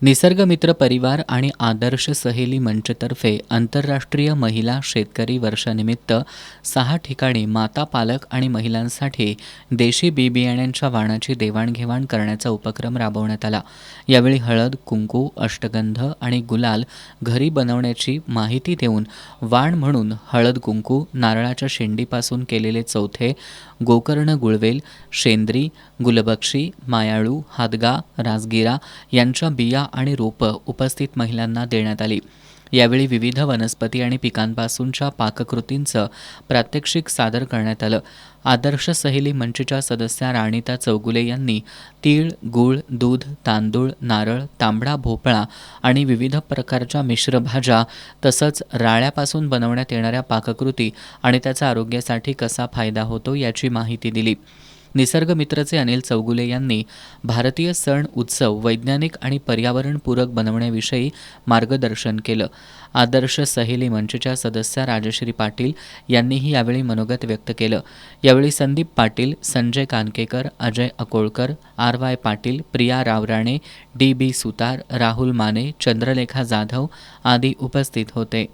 निसर्गमित्र परिवार आणि आदर्श सहेली मंचतर्फे आंतरराष्ट्रीय महिला शेतकरी वर्षानिमित्त 6 ठिकाणी माता पालक आणि महिलांसाठी देशी बी बियाण्यांच्या वाणाची देवाणघेवाण करण्याचा उपक्रम राबवण्यात आला। यावेळी हळद, कुंकू, अष्टगंध आणि गुलाल घरी बनवण्याची माहिती देऊन वाण म्हणून हळद कुंकू, नारळाच्या शेंडीपासून केलेले चौथे, गोकर्ण गुळवेल, शेंद्री, गुलबक्षी, मायाळू, हादगा, राजगिरा यांच्या बिया आणि रोपं उपस्थित महिलांना देण्यात आली। यावेळी विविध वनस्पती आणि पिकांपासूनच्या पाककृतींचं प्रात्यक्षिक सादर करण्यात आलं। आदर्श सहेली मंचच्या सदस्या राणीता चौगुले यांनी तीळ, गूळ, दूध, तांदूळ, नारळ, तांबडा भोपळा आणि विविध प्रकारच्या मिश्र भाज्या तसंच राळ्यापासून बनवण्यात येणाऱ्या पाककृती आणि त्याचा आरोग्यासाठी कसा फायदा होतो याची माहिती दिली। निसर्गमित्रचे अनिल चौगुले यांनी भारतीय सण उत्सव वैज्ञानिक आणि पर्यावरणपूरक बनवण्याविषयी मार्गदर्शन केलं। आदर्श सहेली मंचच्या सदस्या राजश्री पाटील यांनीही यावेळी मनोगत व्यक्त केलं। यावेळी संदीप पाटील, संजय कानकेकर, अजय अकोळकर, RY पाटील, प्रिया रावराणे, DB सुतार, राहुल माने, चंद्रलेखा जाधव आदी उपस्थित होते।